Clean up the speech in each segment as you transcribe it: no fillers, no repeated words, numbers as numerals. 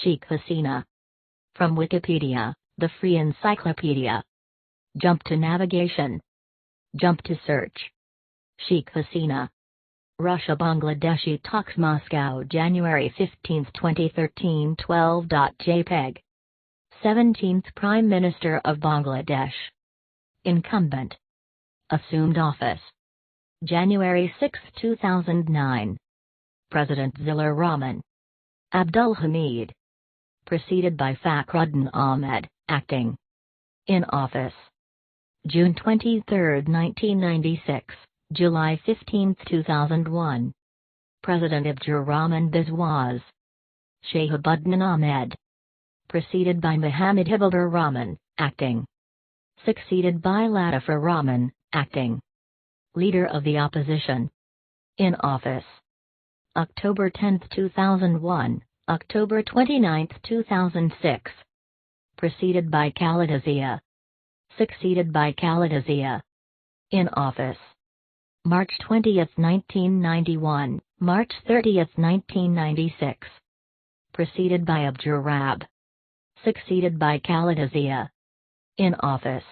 Sheikh Hasina. From Wikipedia, the free encyclopedia. Jump to navigation. Jump to search. Sheikh Hasina. Russia Bangladeshi talks Moscow January 15, 2013 12.jpg. 17th Prime Minister of Bangladesh. Incumbent. Assumed office. January 6, 2009. President Zillur Rahman. Abdul Hamid. Preceded by Fakhruddin Ahmed, acting. In office. June 23, 1996, July 15, 2001. President Abdur Rahman Biswas. Shahabuddin Ahmed. Preceded by Muhammad Habibur Rahman, acting. Succeeded by Latifer Rahman, acting. Leader of the Opposition. In office. October 10, 2001, October 29, 2006. Preceded by Khalida Zia. Succeeded by Khalida Zia. In office. March 20, 1991, March 30, 1996. Preceded by Abdur Rab. Succeeded by Khalida Zia. In office.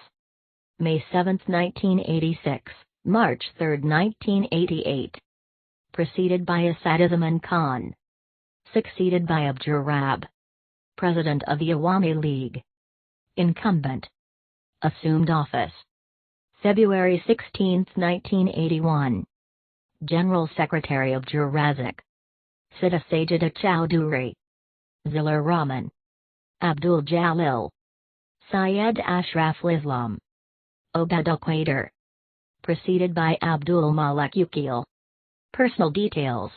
May 7, 1986, March 3, 1988. Preceded by Asaduzzaman Khan. Succeeded by Abdur Rab. President of the Awami League. Incumbent. Assumed office. February 16, 1981. General Secretary Abdur Razak. Sita Sajida Chowdhury. Zillur Rahman. Abdul Jalil. Syed Ashraf Islam. Obad Quader. Preceded by Abdul Malik Ukil. Personal details.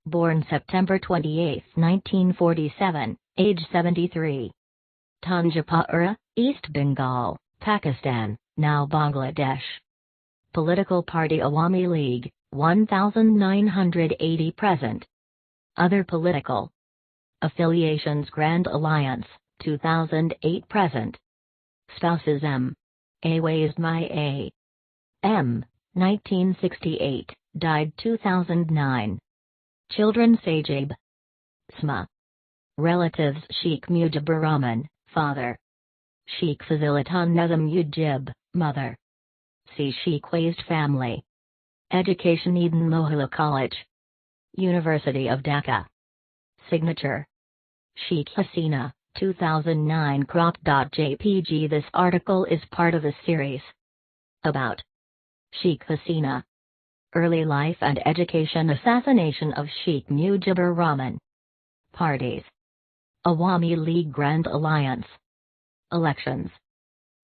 Born September 28, 1947, age 73. Tanjapura, East Bengal, Pakistan, now Bangladesh. Political party Awami League, 1980 present. Other political affiliations Grand Alliance, 2008 present. Spouses M. A. Ways My A. M. 1968, died 2009. Children Sajib. Sma. Relatives Sheikh Mujibur Rahman, father. Sheikh Fazilatan Nazam Ujib, mother. See Sheikh Wazd family. Education Eden Mohalla College. University of Dhaka. Signature. Sheikh Hasina, 2009 crop.jpg. This article is part of a series about Sheikh Hasina. Early life and education. Assassination of Sheikh Mujibur Rahman. Parties. Awami League Grand Alliance. Elections.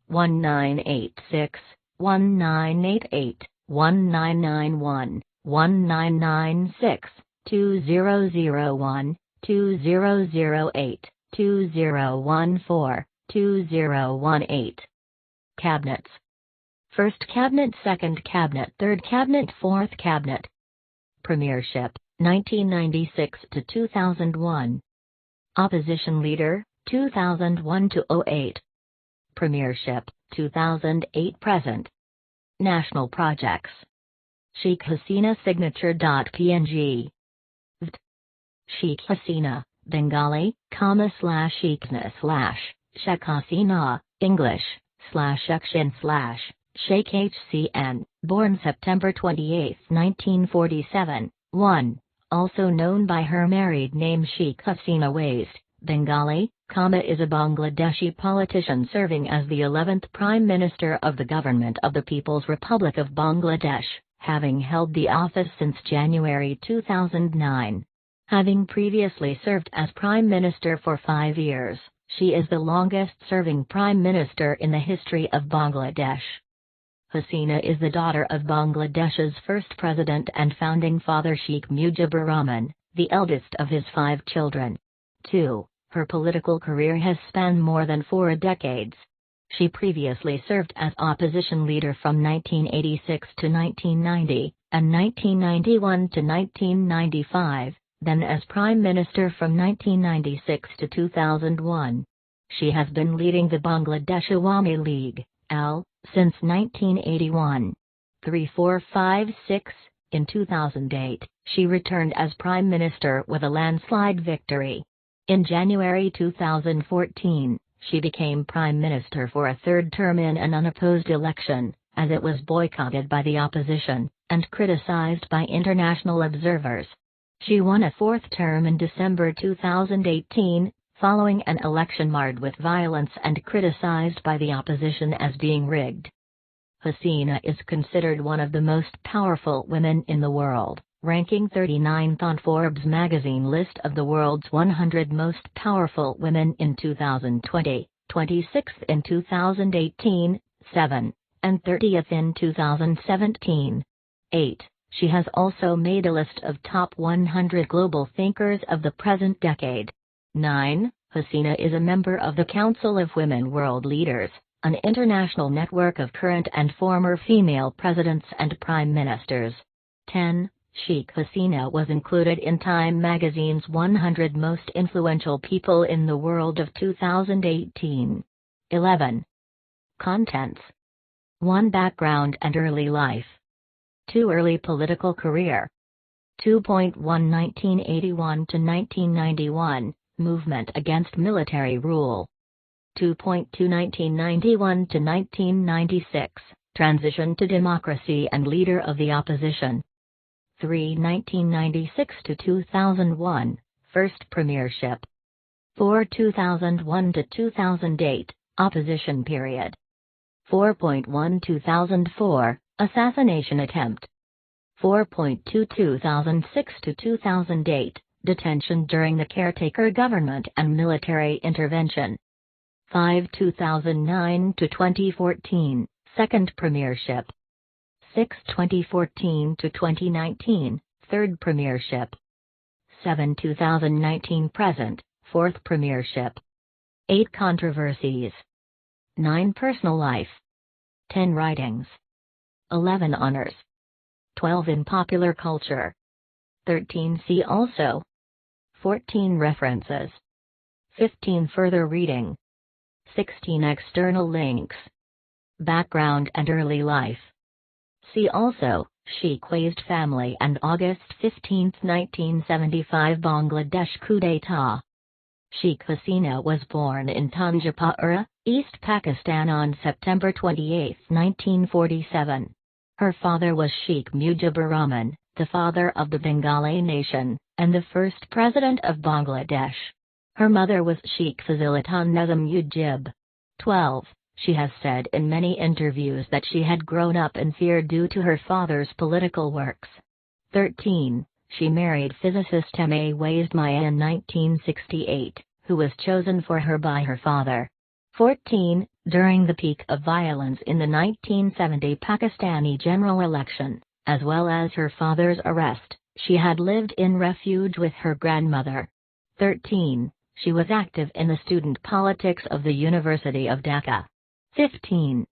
1986, 1988, 1991, 1996, 2001, 2008, 2014, 2018. Cabinets. First Cabinet, Second Cabinet, Third Cabinet, Fourth Cabinet. Premiership, 1996 to 2001. Opposition Leader, 2001 to 08. Premiership, 2008 present. National Projects. Sheikh Hasina Signature.png. Sheikh Hasina, Bengali, /Sheikhna / Sheikh Hasina, English, /Action / Sheikh HCN, born September 28, 1947, 1, also known by her married name Sheikh Hasina Wazd, Bengali, is a Bangladeshi politician serving as the 11th Prime Minister of the Government of the People's Republic of Bangladesh, having held the office since January 2009. Having previously served as Prime Minister for 5 years, she is the longest-serving Prime Minister in the history of Bangladesh. Hasina is the daughter of Bangladesh's first president and founding father Sheikh Mujibur Rahman, the eldest of his 5 children. 2. Her political career has spanned more than 4 decades. She previously served as opposition leader from 1986 to 1990, and 1991 to 1995, then as Prime Minister from 1996 to 2001. She has been leading the Bangladesh Awami League, AL, since 1981. 3, 4, 5, 6. In 2008, she returned as Prime Minister with a landslide victory. In January 2014, she became Prime Minister for a third term in an unopposed election, as it was boycotted by the opposition, and criticized by international observers. She won a fourth term in December 2018, following an election marred with violence and criticized by the opposition as being rigged. Hasina is considered one of the most powerful women in the world, ranking 39th on Forbes magazine list of the world's 100 most powerful women in 2020, 26th in 2018, 7th, and 30th in 2017. 8. She has also made a list of top 100 global thinkers of the present decade. 9. Hasina is a member of the Council of Women World Leaders, an international network of current and former female presidents and prime ministers. 10. Sheikh Hasina was included in Time magazine's 100 most influential people in the world of 2018. 11. Contents. 1. Background and early life. 2. Early political career. 2.1 1981 to 1991, movement against military rule. 2.2 1991 to 1996, transition to democracy and leader of the opposition. 3. 1996 to 2001, first premiership. 4. 2001 to 2008, opposition period. 4.1 2004, assassination attempt. 4.2 2006 to 2008, detention during the caretaker government and military intervention. 5. 2009 to 2014, second premiership. 6. 2014 to 2019, third premiership. 7. 2019 present, fourth premiership. 8. Controversies. 9. Personal life. 10. Writings. 11. Honors. 12. In popular culture. 13. See also. 14. References. 15. Further reading. 16. External links. Background and early life. See also, Sheikh Wazd family and August 15, 1975 Bangladesh coup d'état. Sheikh Hasina was born in Tanjapura, East Pakistan on September 28, 1947. Her father was Sheikh Mujibur Rahman, the father of the Bengali nation, and the first president of Bangladesh. Her mother was Sheikh Fazilatan Nizam Mujib. 12. She has said in many interviews that she had grown up in fear due to her father's political works. 13. She married physicist M.A. Wazd Maya in 1968, who was chosen for her by her father. 14. During the peak of violence in the 1970 Pakistani general election, as well as her father's arrest, she had lived in refuge with her grandmother. 13. She was active in the student politics of the University of Dhaka. 15.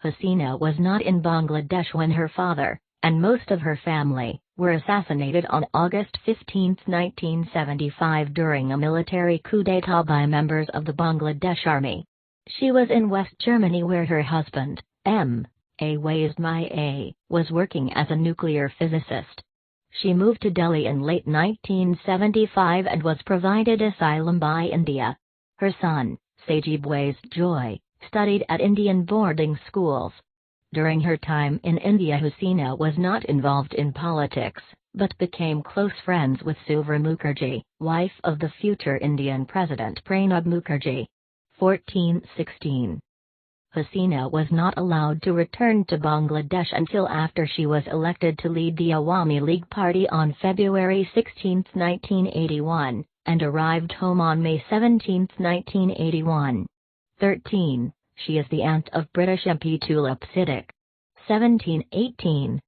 Hasina was not in Bangladesh when her father, and most of her family, were assassinated on August 15, 1975 during a military coup d'état by members of the Bangladesh army. She was in West Germany where her husband, M.A. Wazd Maya, was working as a nuclear physicist. She moved to Delhi in late 1975 and was provided asylum by India. Her son, Sajib Wazd Joy, studied at Indian boarding schools. During her time in India, Hasina was not involved in politics, but became close friends with Subra Mukherjee, wife of the future Indian President Pranab Mukherjee. 14-16. Hasina was not allowed to return to Bangladesh until after she was elected to lead the Awami League Party on February 16, 1981, and arrived home on May 17, 1981. 13. She is the aunt of British MP Tulip Siddiq. 17-18.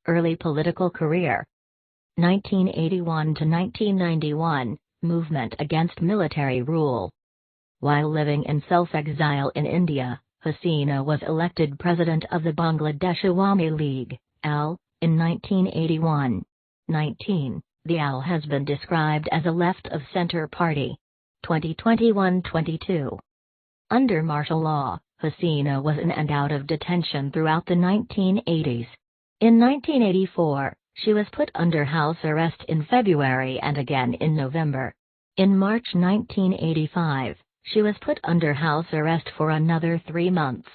Early political career. 1981 to 1991, movement against military rule. While living in self-exile in India, Hasina was elected president of the Bangladesh Awami League, AL, in 1981. 19. The AL has been described as a left-of-center party. 2021-22. Under martial law, Hasina was in and out of detention throughout the 1980s. In 1984, she was put under house arrest in February and again in November. In March 1985, she was put under house arrest for another 3 months.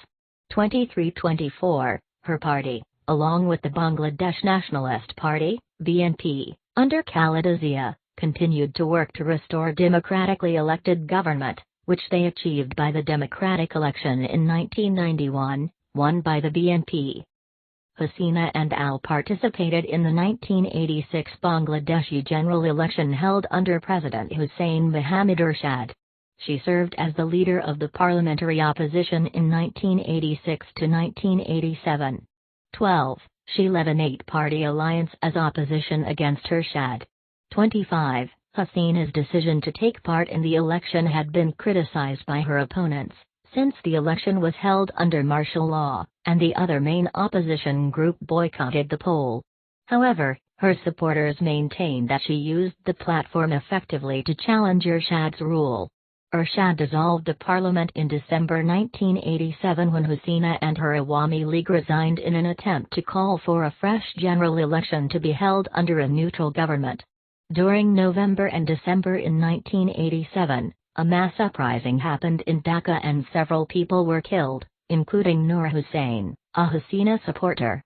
2324, her party, along with the Bangladesh Nationalist Party, BNP, under Khaleda Zia, continued to work to restore democratically elected government, which they achieved by the democratic election in 1991, won by the BNP. Hasina and Al participated in the 1986 Bangladeshi general election held under President Hussein Mohammad Ershad. She served as the leader of the parliamentary opposition in 1986 to 1987. 12. She led an 8-party alliance as opposition against Ershad. 25. Hasina's decision to take part in the election had been criticized by her opponents, since the election was held under martial law, and the other main opposition group boycotted the poll. However, her supporters maintained that she used the platform effectively to challenge Ershad's rule. Ershad dissolved the parliament in December 1987 when Hasina and her Awami League resigned in an attempt to call for a fresh general election to be held under a neutral government. During November and December in 1987, a mass uprising happened in Dhaka and several people were killed, including Noor Hussain, a Hasina supporter.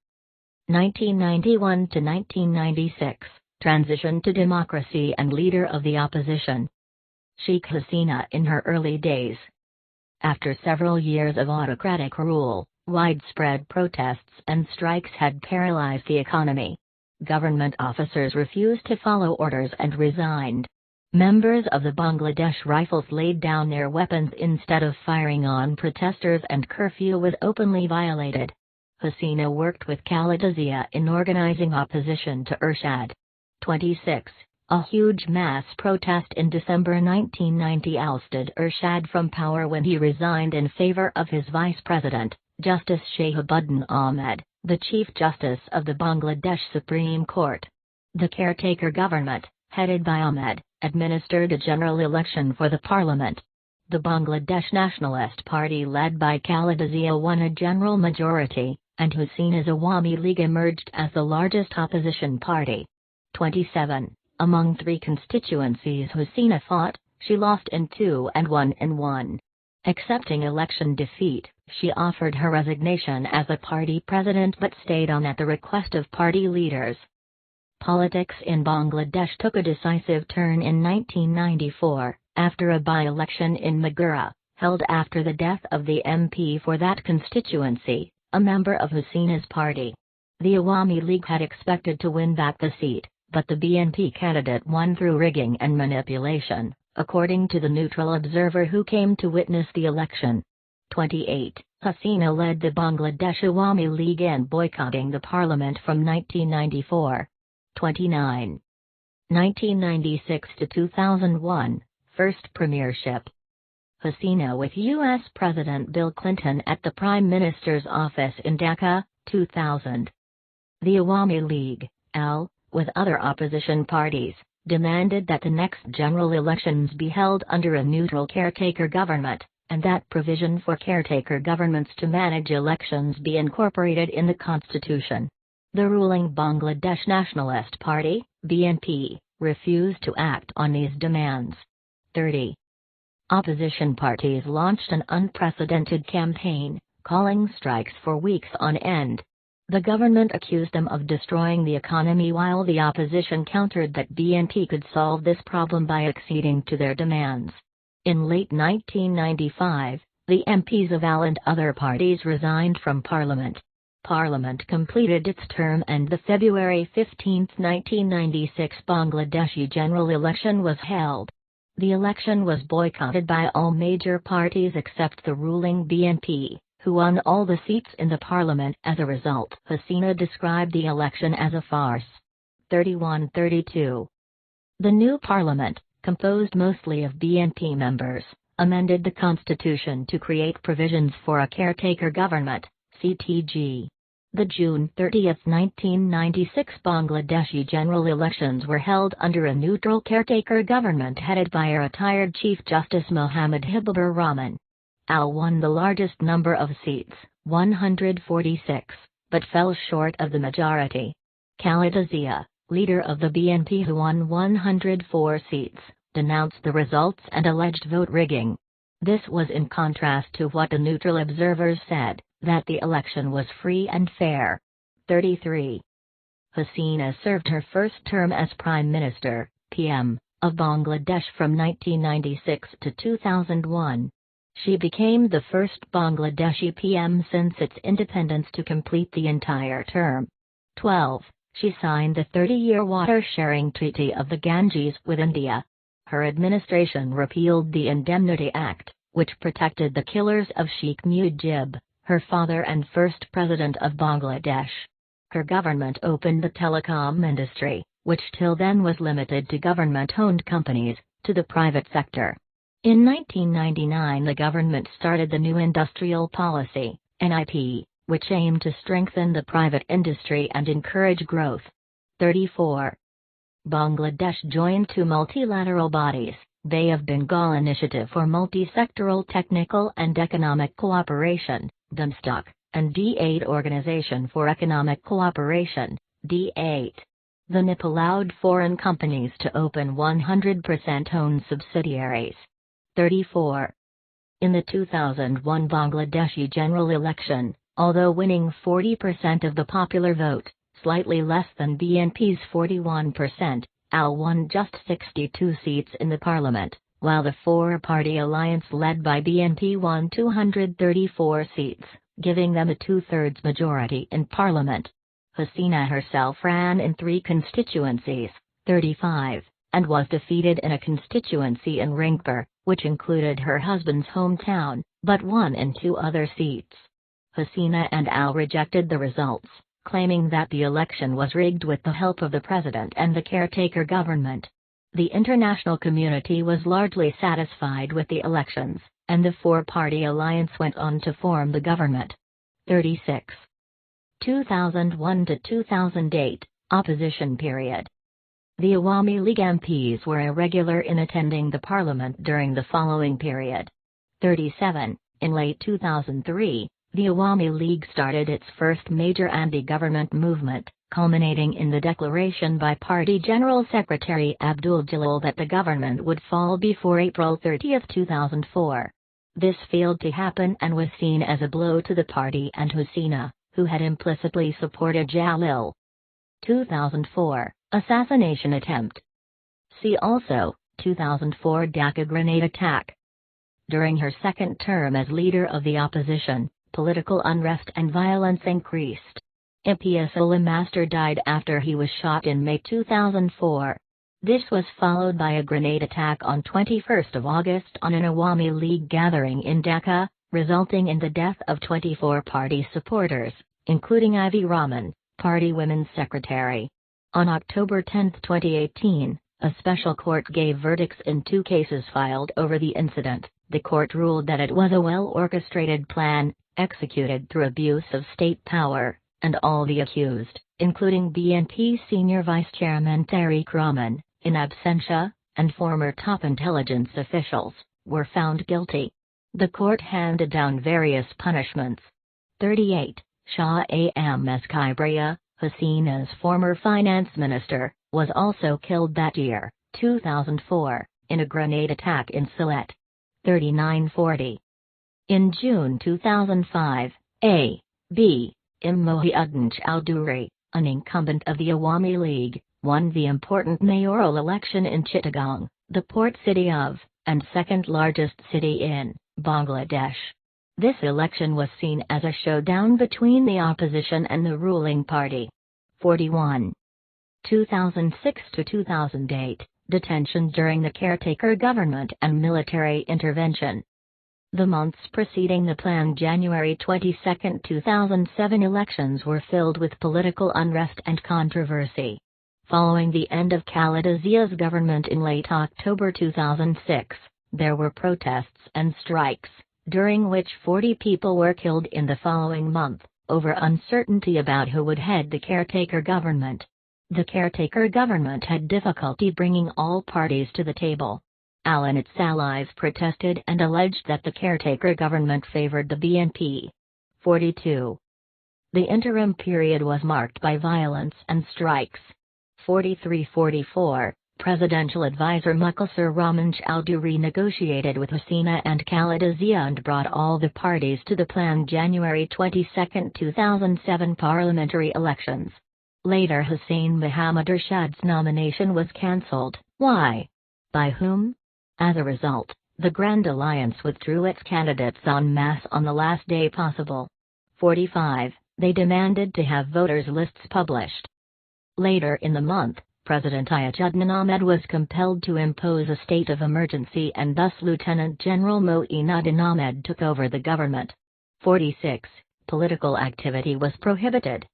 1991 to 1996, transition to democracy and leader of the opposition. Sheikh Hasina in her early days. After several years of autocratic rule, widespread protests and strikes had paralyzed the economy. Government officers refused to follow orders and resigned. Members of the Bangladesh Rifles laid down their weapons instead of firing on protesters and curfew was openly violated. Hasina worked with Khaleda Zia in organizing opposition to Ershad. 26. A huge mass protest in December 1990 ousted Ershad from power when he resigned in favor of his vice president, Justice Shahabuddin Ahmed, the Chief Justice of the Bangladesh Supreme Court. The caretaker government, headed by Ahmed, administered a general election for the parliament. The Bangladesh Nationalist Party led by Khaleda Zia won a general majority, and Hasina's Awami League emerged as the largest opposition party. 27. Among 3 constituencies Hasina fought, she lost in 2 and won in 1. Accepting election defeat, she offered her resignation as a party president but stayed on at the request of party leaders. Politics in Bangladesh took a decisive turn in 1994, after a by-election in Maghera, held after the death of the MP for that constituency, a member of Hasina's party. The Awami League had expected to win back the seat, but the BNP candidate won through rigging and manipulation, according to the neutral observer who came to witness the election. 28. Hasina led the Bangladesh Awami League in boycotting the parliament from 1994. 29. 1996 to 2001, First Premiership. Hasina with U.S. President Bill Clinton at the Prime Minister's office in Dhaka, 2000. The Awami League, AL, with other opposition parties, demanded that the next general elections be held under a neutral caretaker government, and that provision for caretaker governments to manage elections be incorporated in the constitution. The ruling Bangladesh Nationalist Party, BNP, refused to act on these demands. 30. Opposition parties launched an unprecedented campaign, calling strikes for weeks on end. The government accused them of destroying the economy while the opposition countered that BNP could solve this problem by acceding to their demands. In late 1995, the MPs of AL and other parties resigned from Parliament. Parliament completed its term and the February 15, 1996 Bangladeshi general election was held. The election was boycotted by all major parties except the ruling BNP, who won all the seats in the parliament as a result. Hasina described the election as a farce. 31-32. The new parliament, composed mostly of BNP members, amended the constitution to create provisions for a caretaker government, CTG. The June 30, 1996 Bangladeshi general elections were held under a neutral caretaker government headed by a retired Chief Justice Muhammad Habibur Rahman. AL won the largest number of seats, 146, but fell short of the majority. Khaleda Zia, leader of the BNP who won 104 seats, denounced the results and alleged vote rigging. This was in contrast to what the neutral observers said, that the election was free and fair. 33. Hasina served her first term as Prime Minister, PM, of Bangladesh from 1996 to 2001. She became the first Bangladeshi PM since its independence to complete the entire term. 12. She signed the 30-year water-sharing treaty of the Ganges with India. Her administration repealed the Indemnity Act, which protected the killers of Sheikh Mujib, her father and first president of Bangladesh. Her government opened the telecom industry, which till then was limited to government-owned companies, to the private sector. In 1999 the government started the New Industrial Policy, NIP, which aimed to strengthen the private industry and encourage growth. 34. Bangladesh joined two multilateral bodies, Bay of Bengal Initiative for Multi-Sectoral Technical and Economic Cooperation, DMSTOC, and D8 Organization for Economic Cooperation, D8. The NIP allowed foreign companies to open 100% owned subsidiaries. 34. In the 2001 Bangladeshi general election, although winning 40% of the popular vote, slightly less than BNP's 41%, AL won just 62 seats in the parliament, while the four-party alliance led by BNP won 234 seats, giving them a two-thirds majority in parliament. Hasina herself ran in 3 constituencies, 35, and was defeated in a constituency in Rangpur, which included her husband's hometown, but won in 2 other seats. Hasina and Al rejected the results, claiming that the election was rigged with the help of the president and the caretaker government. The international community was largely satisfied with the elections, and the four-party alliance went on to form the government. 36. 2001 to 2008, opposition period. The Awami League MPs were irregular in attending the parliament during the following period. 37. In late 2003, the Awami League started its first major anti-government movement, culminating in the declaration by Party General Secretary Abdul Jalil that the government would fall before April 30, 2004. This failed to happen and was seen as a blow to the party and Hasina, who had implicitly supported Jalil. 2004, assassination attempt. See also, 2004 Dhaka grenade attack. During her second term as leader of the opposition, political unrest and violence increased. MP Salim Master died after he was shot in May 2004. This was followed by a grenade attack on 21 August on an Awami League gathering in Dhaka, resulting in the death of 24 party supporters, including Ivy Rahman, party women's secretary. On October 10, 2018, a special court gave verdicts in 2 cases filed over the incident. The court ruled that it was a well-orchestrated plan, executed through abuse of state power, and all the accused, including BNP senior vice chairman Tariq Rahman, in absentia, and former top intelligence officials, were found guilty. The court handed down various punishments. 38. Shah Ams Kibria, Hasina's former finance minister, was also killed that year, 2004, in a grenade attack in Sylhet. 3940. In June 2005, A.B. Muhyiddin Chowdhury, an incumbent of the Awami League, won the important mayoral election in Chittagong, the port city of, and second-largest city in, Bangladesh. This election was seen as a showdown between the opposition and the ruling party. 41. 2006 to 2008, detention during the caretaker government and military intervention. The months preceding the planned January 22, 2007 elections were filled with political unrest and controversy. Following the end of Khaleda Zia's government in late October 2006, there were protests and strikes, during which 40 people were killed in the following month, over uncertainty about who would head the caretaker government. The caretaker government had difficulty bringing all parties to the table. Al and its allies protested and alleged that the caretaker government favored the BNP. 42. The interim period was marked by violence and strikes. 43-44, Presidential advisor Muqtassir Rahman Chowdhury negotiated with Hasina and Khaleda Zia and brought all the parties to the planned January 22, 2007 parliamentary elections. Later Hussein Mohammad Ershad's nomination was cancelled. Why? By whom? As a result, the Grand Alliance withdrew its candidates en masse on the last day possible. 45. They demanded to have voters' lists published. Later in the month, President Ayatollah Ahmed was compelled to impose a state of emergency and thus Lieutenant General Mo'inuddin Ahmed took over the government. 46. Political activity was prohibited.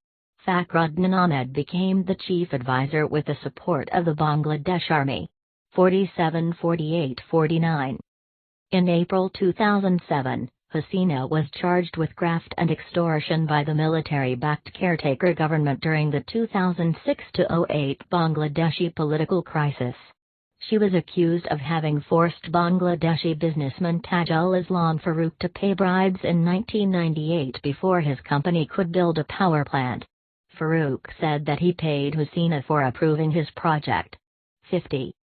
Fakhruddin Ahmed became the chief advisor with the support of the Bangladesh Army. 47, 48, 49. In April 2007, Hasina was charged with graft and extortion by the military-backed caretaker government during the 2006-08 Bangladeshi political crisis. She was accused of having forced Bangladeshi businessman Tajul Islam Farooq to pay bribes in 1998 before his company could build a power plant. Farooq said that he paid Hasina for approving his project. 50.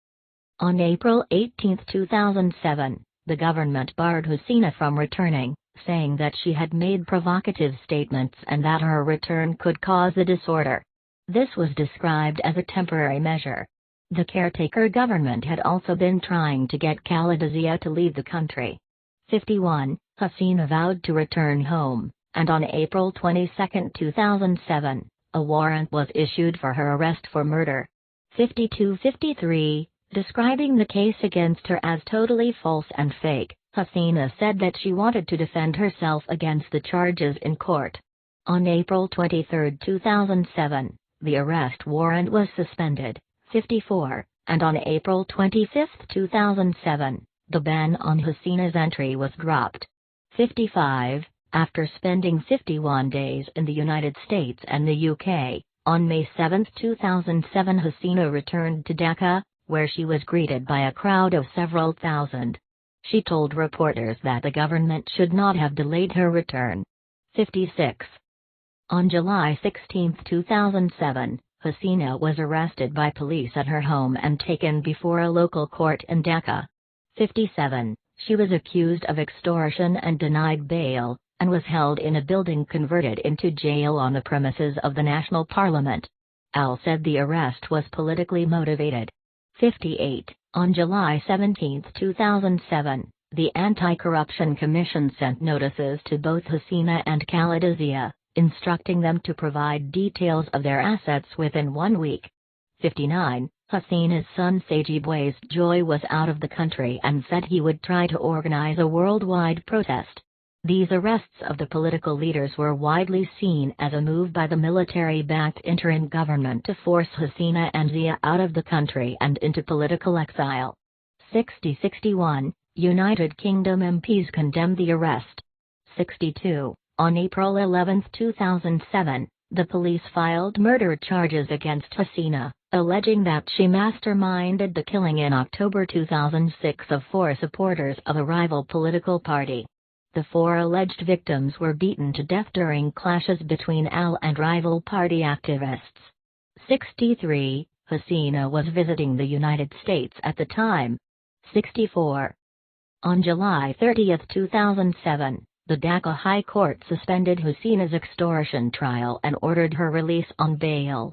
On April 18, 2007, the government barred Hasina from returning, saying that she had made provocative statements and that her return could cause a disorder. This was described as a temporary measure. The caretaker government had also been trying to get Khaleda Zia to leave the country. 51. Hasina vowed to return home, and on April 22, 2007, a warrant was issued for her arrest for murder. 52-53. Describing the case against her as totally false and fake, Hasina said that she wanted to defend herself against the charges in court. On April 23, 2007, the arrest warrant was suspended. 54, and on April 25, 2007, the ban on Hasina's entry was dropped. 55, after spending 51 days in the United States and the UK, on May 7, 2007 Hasina returned to Dhaka, where she was greeted by a crowd of several thousand. She told reporters that the government should not have delayed her return. 56. On July 16, 2007, Hasina was arrested by police at her home and taken before a local court in Dhaka. 57. She was accused of extortion and denied bail, and was held in a building converted into jail on the premises of the National Parliament. Al said the arrest was politically motivated. 58. On July 17, 2007, the Anti-Corruption Commission sent notices to both Hasina and Khaleda Zia, instructing them to provide details of their assets within 1 week. 59. Hasina's son Sajib Ways Joy was out of the country and said he would try to organize a worldwide protest. These arrests of the political leaders were widely seen as a move by the military-backed interim government to force Hasina and Zia out of the country and into political exile. 60-61, United Kingdom MPs condemned the arrest. 62, on April 11, 2007, the police filed murder charges against Hasina, alleging that she masterminded the killing in October 2006 of 4 supporters of a rival political party. The 4 alleged victims were beaten to death during clashes between Al and rival party activists. 63. Hasina was visiting the United States at the time. 64. On July 30, 2007, the Dhaka High Court suspended Hasina's extortion trial and ordered her release on bail.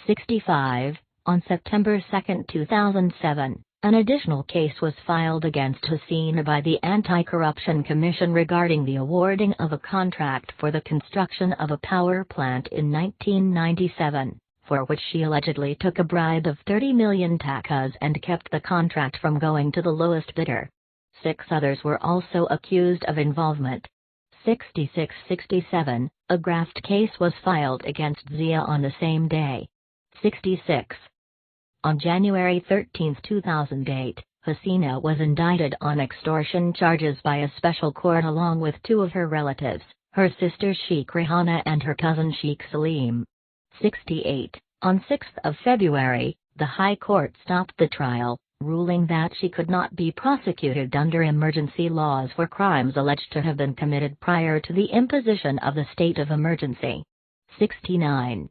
65. On September 2, 2007, an additional case was filed against Hasina by the Anti-Corruption Commission regarding the awarding of a contract for the construction of a power plant in 1997, for which she allegedly took a bribe of 30 million takas and kept the contract from going to the lowest bidder. 6 others were also accused of involvement. 66-67, a graft case was filed against Zia on the same day. 66. On January 13, 2008, Hasina was indicted on extortion charges by a special court along with 2 of her relatives, her sister Sheikh Rehana and her cousin Sheikh Salim. 68. On 6 February, the High Court stopped the trial, ruling that she could not be prosecuted under emergency laws for crimes alleged to have been committed prior to the imposition of the state of emergency. 69.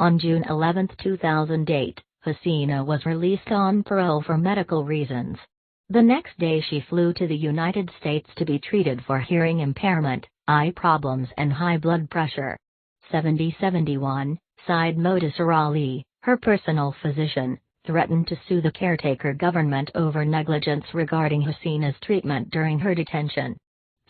On June 11, 2008, Hasina was released on parole for medical reasons. The next day she flew to the United States to be treated for hearing impairment, eye problems and high blood pressure. 7071, Said Motasar Ali, her personal physician, threatened to sue the caretaker government over negligence regarding Hasina's treatment during her detention.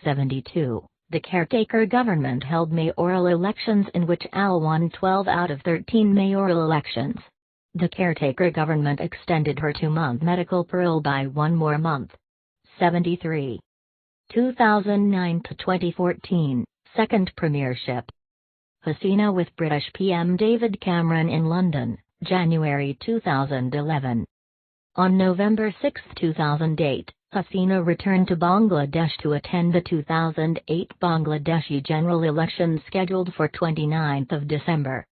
72. The caretaker government held mayoral elections in which Al won 12 out of 13 mayoral elections. The caretaker government extended her 2-month medical parole by 1 more month. 73. 2009 to 2014, second premiership. Hasina with British PM David Cameron in London, January 2011. On November 6, 2008, Hasina returned to Bangladesh to attend the 2008 Bangladeshi general elections scheduled for 29 December.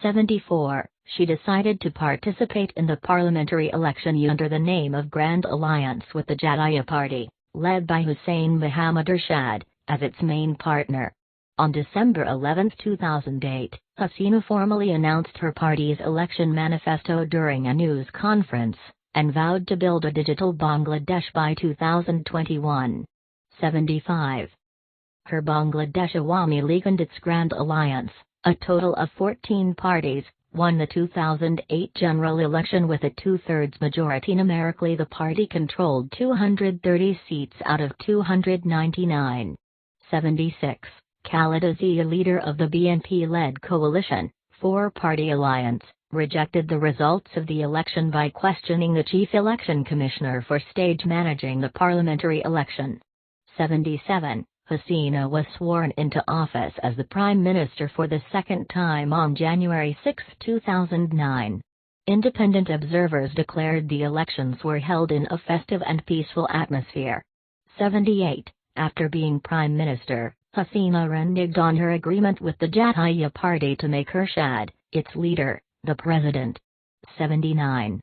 74. She decided to participate in the parliamentary election under the name of Grand Alliance with the Jatiya Party, led by Hussein Muhammad Ershad, as its main partner. On December 11, 2008, Hasina formally announced her party's election manifesto during a news conference, and vowed to build a digital Bangladesh by 2021. 75. Her Bangladesh Awami League and its Grand Alliance, a total of 14 parties, won the 2008 general election with a 2/3 majority. Numerically, the party controlled 230 seats out of 299. 76. Khaleda Zia, leader of the BNP-led coalition, four-party alliance, rejected the results of the election by questioning the chief election commissioner for stage managing the parliamentary election. 77. Hasina was sworn into office as the Prime Minister for the second time on January 6, 2009. Independent observers declared the elections were held in a festive and peaceful atmosphere. 78. After being Prime Minister, Hasina reneged on her agreement with the Jatiya Party to make Ershad, its leader, the president. 79.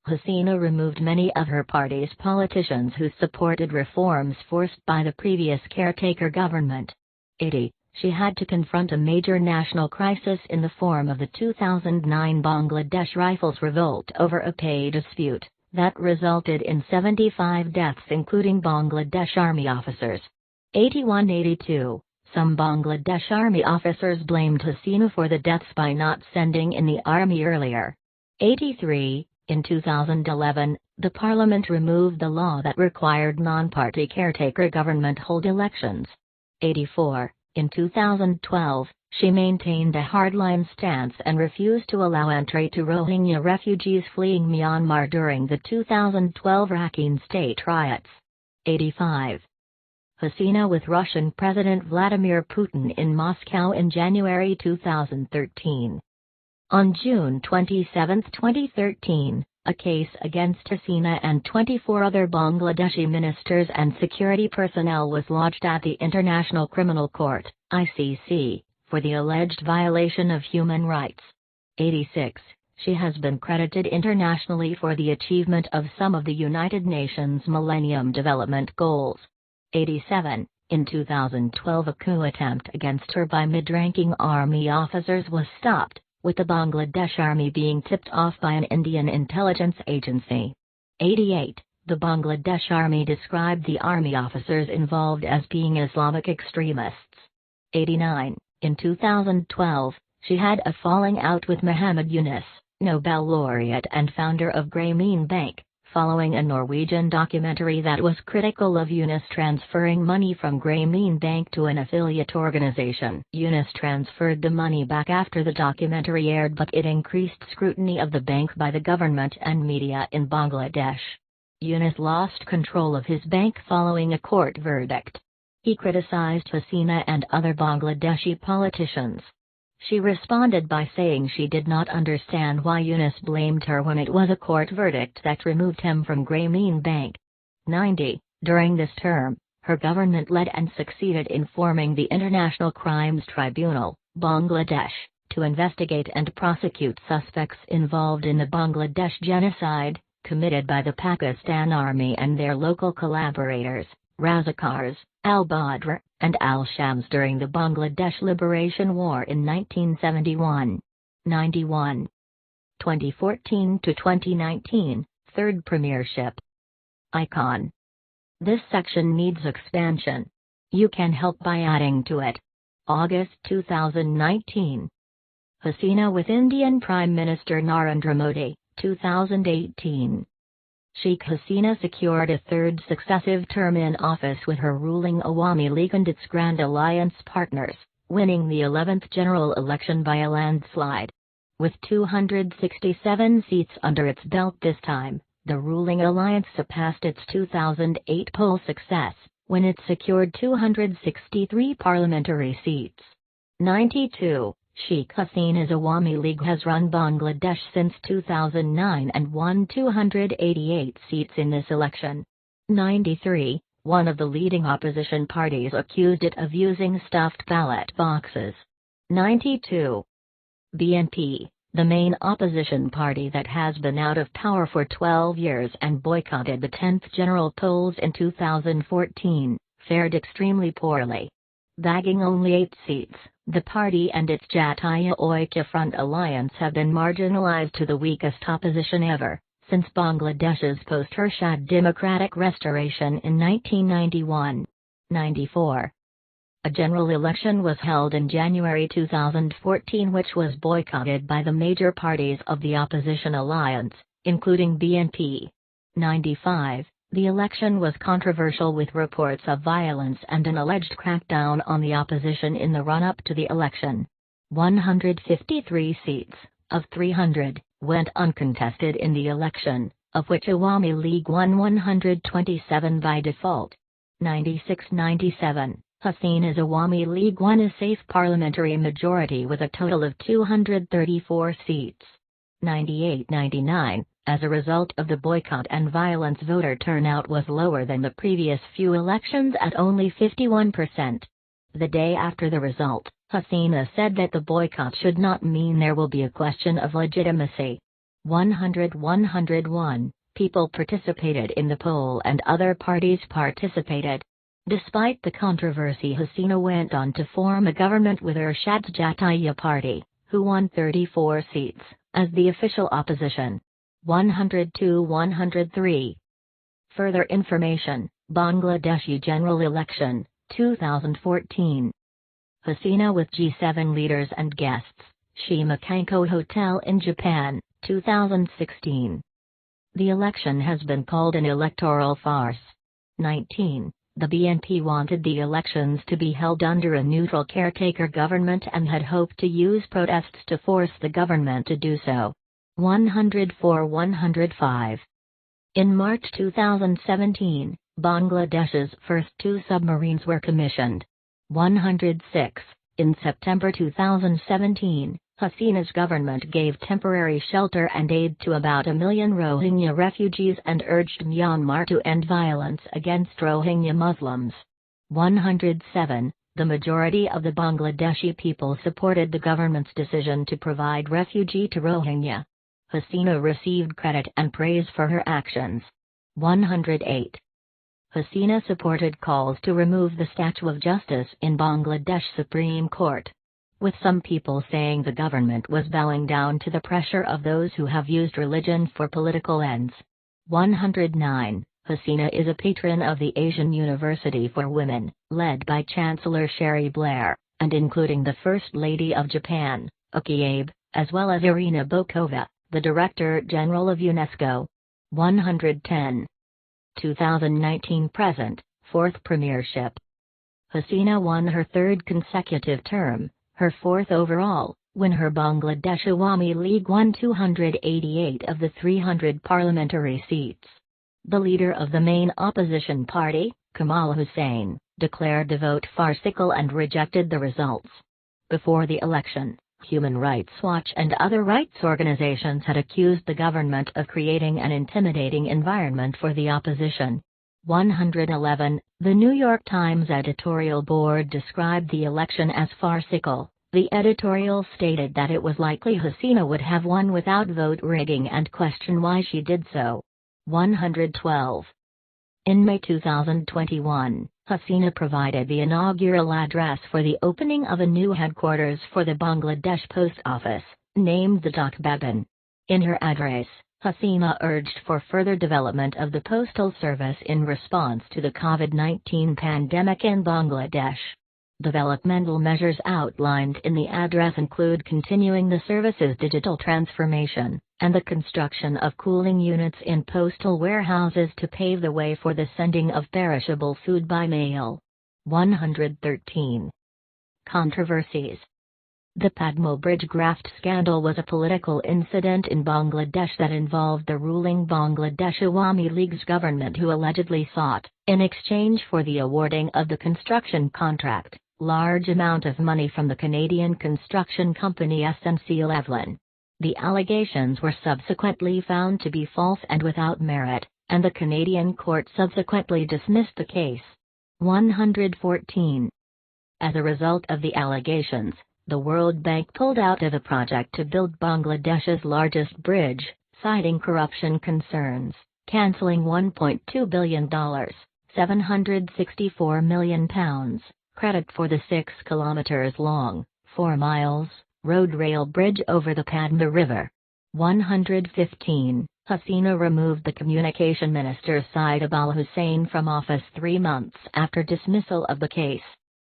Hasina removed many of her party's politicians who supported reforms forced by the previous caretaker government. 80. She had to confront a major national crisis in the form of the 2009 Bangladesh Rifles revolt over a pay dispute that resulted in 75 deaths, including Bangladesh Army officers. 81-82. Some Bangladesh Army officers blamed Hasina for the deaths by not sending in the army earlier. 83. In 2011, the parliament removed the law that required non-party caretaker government hold elections. 84. In 2012, she maintained a hardline stance and refused to allow entry to Rohingya refugees fleeing Myanmar during the 2012 Rakhine state riots. 85. Hasina with Russian President Vladimir Putin in Moscow in January 2013. On June 27, 2013, a case against Hasina and 24 other Bangladeshi ministers and security personnel was lodged at the International Criminal Court, ICC, for the alleged violation of human rights. 86. She has been credited internationally for the achievement of some of the United Nations Millennium Development Goals. 87. In 2012, a coup attempt against her by mid-ranking army officers was stopped, with the Bangladesh Army being tipped off by an Indian intelligence agency. 88. The Bangladesh Army described the army officers involved as being Islamic extremists. 89. In 2012, she had a falling out with Muhammad Yunus, Nobel laureate and founder of Grameen Bank, following a Norwegian documentary that was critical of Yunus transferring money from Grameen Bank to an affiliate organization. Yunus transferred the money back after the documentary aired, but it increased scrutiny of the bank by the government and media in Bangladesh. Yunus lost control of his bank following a court verdict. He criticized Hasina and other Bangladeshi politicians. She responded by saying she did not understand why Yunus blamed her when it was a court verdict that removed him from Grameen Bank. 90. During this term, her government led and succeeded in forming the International Crimes Tribunal, Bangladesh, to investigate and prosecute suspects involved in the Bangladesh genocide, committed by the Pakistan Army and their local collaborators, Razakars, Al-Badr, and Al-Shams during the Bangladesh Liberation War in 1971. 91. 2014 to 2019, third premiership. Icon. This section needs expansion. You can help by adding to it. August 2019. Hasina with Indian Prime Minister Narendra Modi, 2018. Sheikh Hasina secured a third successive term in office with her ruling Awami League and its Grand Alliance partners, winning the 11th general election by a landslide. With 267 seats under its belt this time, the ruling alliance surpassed its 2008 poll success, when it secured 263 parliamentary seats. 92. Sheikh Hasina's Awami League has run Bangladesh since 2009 and won 288 seats in this election. 93. One of the leading opposition parties accused it of using stuffed ballot boxes. 92. BNP, the main opposition party that has been out of power for 12 years and boycotted the 10th general polls in 2014, fared extremely poorly. Bagging only 8 seats, the party and its Jatiya Oikya Front alliance have been marginalized to the weakest opposition ever, since Bangladesh's post-Ershad democratic restoration in 1991. 94. A general election was held in January 2014 which was boycotted by the major parties of the opposition alliance, including BNP. 95. The election was controversial with reports of violence and an alleged crackdown on the opposition in the run-up to the election. 153 seats, of 300, went uncontested in the election, of which Awami League won 127 by default. 96-97. Hasina's Awami League won a safe parliamentary majority with a total of 234 seats. 98-99. As a result of the boycott and violence, voter turnout was lower than the previous few elections at only 51%. The day after the result, Hasina said that the boycott should not mean there will be a question of legitimacy. 101. People participated in the poll and other parties participated. Despite the controversy, Hasina went on to form a government with Ershad's Jatiya Party, who won 34 seats, as the official opposition. 102-103. Further information, Bangladeshi General Election, 2014. Hasina with G7 leaders and guests, Shimakanko Hotel in Japan, 2016. The election has been called an electoral farce. 19. The BNP wanted the elections to be held under a neutral caretaker government and had hoped to use protests to force the government to do so. 104-105. In March 2017, Bangladesh's first 2 submarines were commissioned. 106. In September 2017, Hasina's government gave temporary shelter and aid to about 1 million Rohingya refugees and urged Myanmar to end violence against Rohingya Muslims. 107. The majority of the Bangladeshi people supported the government's decision to provide refugee to Rohingya. Hasina received credit and praise for her actions. 108. Hasina supported calls to remove the Statue of Justice in Bangladesh Supreme Court, with some people saying the government was bowing down to the pressure of those who have used religion for political ends. 109. Hasina is a patron of the Asian University for Women, led by Chancellor Sherry Blair, and including the First Lady of Japan, Uki Abe, as well as Irina Bokova, the Director General of UNESCO. 110. 2019-present, 4th premiership. Hasina won her 3rd consecutive term, her 4th overall, when her Bangladesh Awami League won 288 of the 300 parliamentary seats. The leader of the main opposition party, Kamal Hussain, declared the vote farcical and rejected the results. Before the election, Human Rights Watch and other rights organizations had accused the government of creating an intimidating environment for the opposition. 111. The New York Times editorial board described the election as farcical. The editorial stated that it was likely Hasina would have won without vote rigging and questioned why she did so. 112. In May 2021, Hasina provided the inaugural address for the opening of a new headquarters for the Bangladesh Post Office, named the Dak Bhavan. In her address, Hasina urged for further development of the postal service in response to the COVID-19 pandemic in Bangladesh. Developmental measures outlined in the address include continuing the service's digital transformation, and the construction of cooling units in postal warehouses to pave the way for the sending of perishable food by mail. 113. Controversies. The Padma Bridge graft scandal was a political incident in Bangladesh that involved the ruling Bangladesh Awami League's government, who allegedly sought, in exchange for the awarding of the construction contract, large amount of money from the Canadian construction company SNC-Lavalin. The allegations were subsequently found to be false and without merit, and the Canadian court subsequently dismissed the case. 114. As a result of the allegations, the World Bank pulled out of a project to build Bangladesh's largest bridge, citing corruption concerns, cancelling $1.2 billion, £764 million, credit for the 6 kilometers long, 4 miles, road rail bridge over the Padma River. 115. Hasina removed the Communication Minister Saeed al-Hussein from office 3 months after dismissal of the case.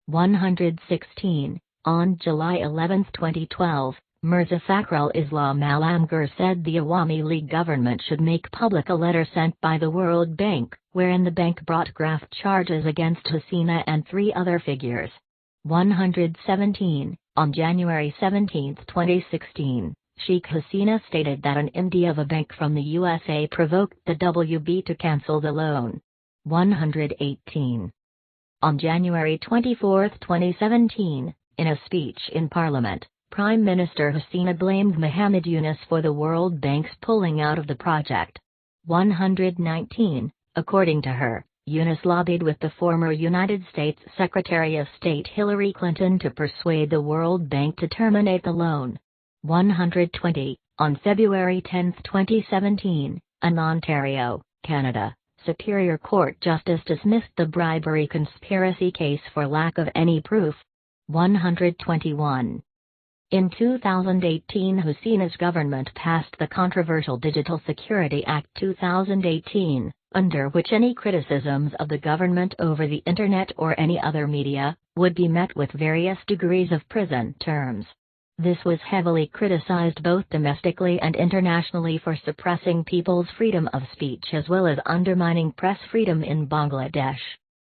116. On July 11, 2012, Mirza Fakhrul Islam Alamgir said the Awami League government should make public a letter sent by the World Bank, wherein the bank brought graft charges against Hasina and 3 other figures. 117. On January 17, 2016, Sheikh Hasina stated that an MD of a bank from the USA provoked the WB to cancel the loan. 118. On January 24, 2017, in a speech in Parliament, Prime Minister Hasina blamed Mohammed Yunus for the World Bank's pulling out of the project. 119. According to her, Yunus lobbied with the former United States Secretary of State Hillary Clinton to persuade the World Bank to terminate the loan. 120. On February 10, 2017, in Ontario, Canada, Superior Court Justice dismissed the bribery conspiracy case for lack of any proof. 121. In 2018, Hasina's government passed the controversial Digital Security Act 2018, under which any criticisms of the government over the Internet or any other media would be met with various degrees of prison terms. This was heavily criticized both domestically and internationally for suppressing people's freedom of speech as well as undermining press freedom in Bangladesh.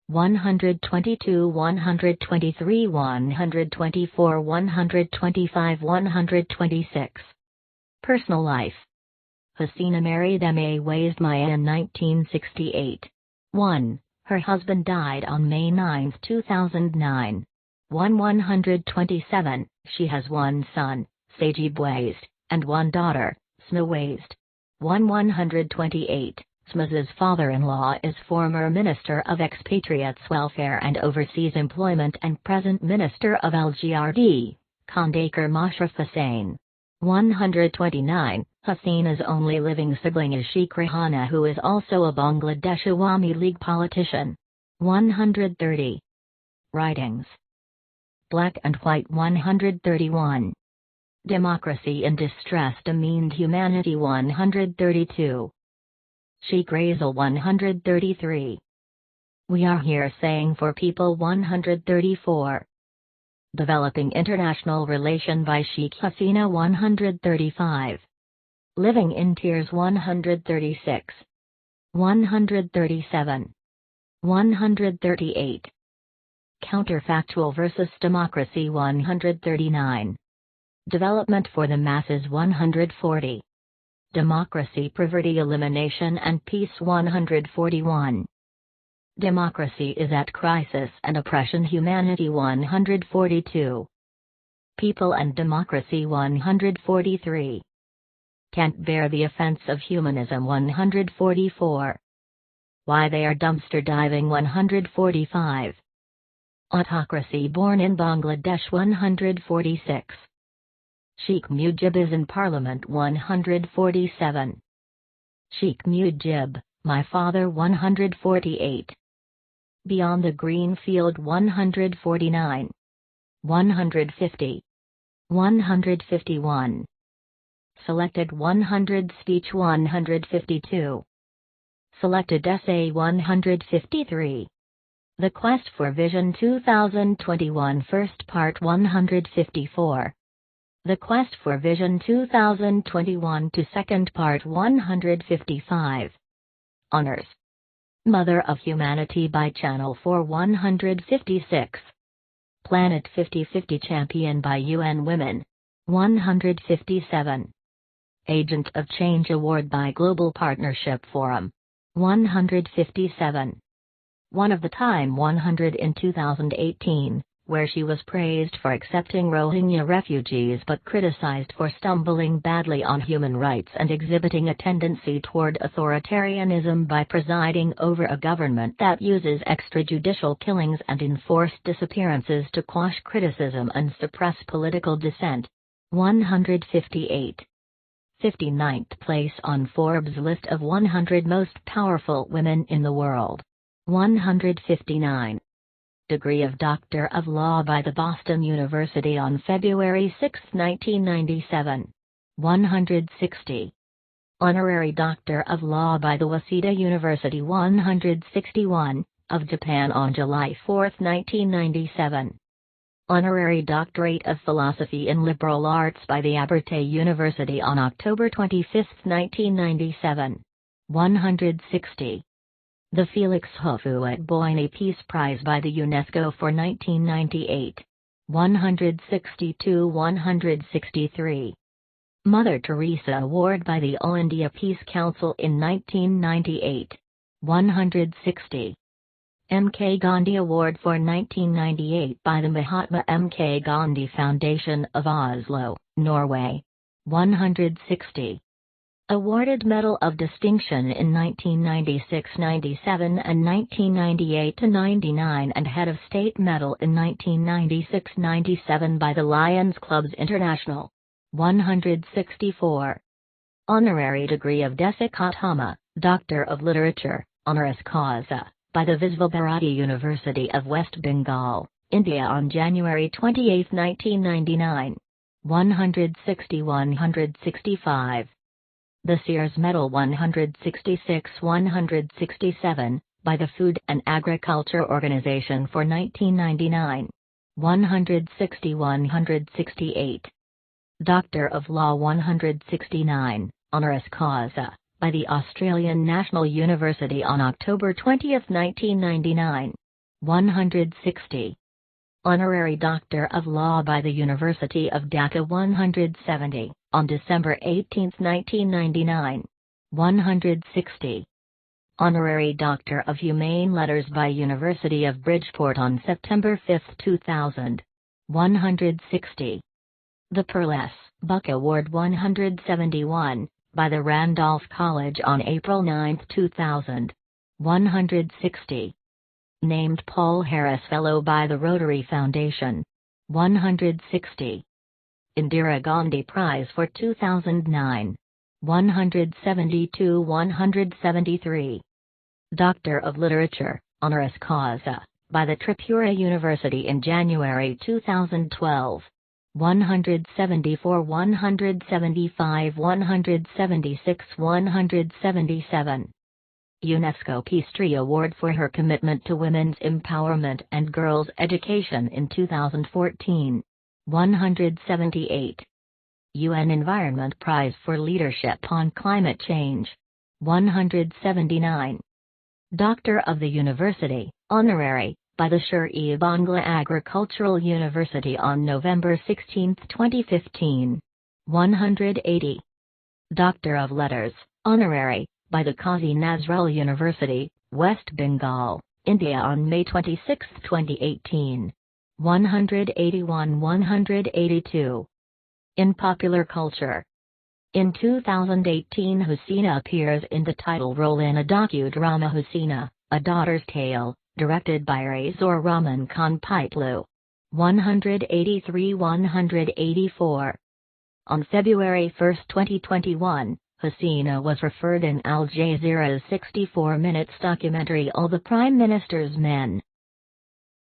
122, 123, 124, 125, 126. Personal life. Hasina married M.A. Maya in 1968. 1. Her husband died on May 9, 2009. 127. She has 1 son, Sajib Waist, and 1 daughter, Sma Waist. 128. Sma's father-in-law is former Minister of Expatriates Welfare and Overseas Employment and present Minister of LGRD, Khandekar Mashraf Hussain. 129. Hasina's only living sibling is Sheikh Rehana, who is also a Bangladesh Awami League politician. 130. Writings. Black and White 131. Democracy in Distress Demeaned Humanity 132. Sheikh Razel 133. We Are Here Saying for People 134. Developing International Relation by Sheikh Hasina 135. Living in Tears 136. 137. 138. Counterfactual versus Democracy 139. Development for the Masses 140. Democracy, Poverty Elimination and Peace 141. Democracy is at Crisis and Oppression Humanity 142. People and Democracy 143. Can't Bear the Offense of Humanism 144. Why They Are Dumpster Diving 145. Autocracy Born in Bangladesh 146. Sheikh Mujib is in Parliament 147. Sheikh Mujib, My Father 148. Beyond the Green Field 149. 150. 151. Selected 100 Speech 152. Selected Essay 153. The Quest for Vision 2021 First Part 154. The Quest for Vision 2021 to Second Part 155. Honors. Mother of Humanity by Channel 4 156. Planet 50/50 Champion by UN Women 157. Agent of Change Award by Global Partnership Forum 157. One of the Time 100 in 2018, where she was praised for accepting Rohingya refugees but criticized for stumbling badly on human rights and exhibiting a tendency toward authoritarianism by presiding over a government that uses extrajudicial killings and enforced disappearances to quash criticism and suppress political dissent. 158. 59th place on Forbes' list of 100 most powerful women in the world. 159. Degree of Doctor of Law by the Boston University on February 6, 1997. 160. Honorary Doctor of Law by the Waseda University 161, of Japan on July 4, 1997. Honorary Doctorate of Philosophy in Liberal Arts by the Abertay University on October 25, 1997. 160. The Felix Houphouët-Boigny Peace Prize by the UNESCO for 1998. 162-163. Mother Teresa Award by the All India Peace Council in 1998. 160. M.K. Gandhi Award for 1998 by the Mahatma M.K. Gandhi Foundation of Oslo, Norway. 160. Awarded Medal of Distinction in 1996-97 and 1998-99 and Head of State Medal in 1996-97 by the Lions Clubs International. 164. Honorary degree of Desikatama, Doctor of Literature, honoris causa, by the Visvabharati University of West Bengal, India on January 28, 1999. 160-165. The Sears Medal 166-167, by the Food and Agriculture Organization for 1999. 160-168. Doctor of Law 169, honoris causa, by the Australian National University on October 20, 1999. 160. Honorary Doctor of Law by the University of Dhaka 170, on December 18, 1999. 160. Honorary Doctor of Humane Letters by University of Bridgeport on September 5, 2000. 160. The Pearl S. Buck Award 171, by the Randolph College on April 9, 2000. 160. Named Paul Harris Fellow by the Rotary Foundation. 160. Indira Gandhi Prize for 2009. 172-173. Doctor of Literature, honoris causa, by the Tripura University in January 2012. 174, 175, 176, 177. UNESCO Peace Tree Award for her commitment to women's empowerment and girls' education in 2014. 178. UN Environment Prize for Leadership on Climate Change. 179. Doctor of the University, honorary, by the Sher-e-Bangla Agricultural University on November 16, 2015. 180. Doctor of Letters, honorary, by the Qazi Nazrul University, West Bengal, India on May 26, 2018. 181-182. In popular culture. In 2018, Husina appears in the title role in a docudrama Husina, A Daughter's Tale, directed by Razor Rahman Khan Pitlu. 183-184. On February 1, 2021, Husina was referred in Al Jazeera's 64 minutes documentary All the Prime Minister's Men,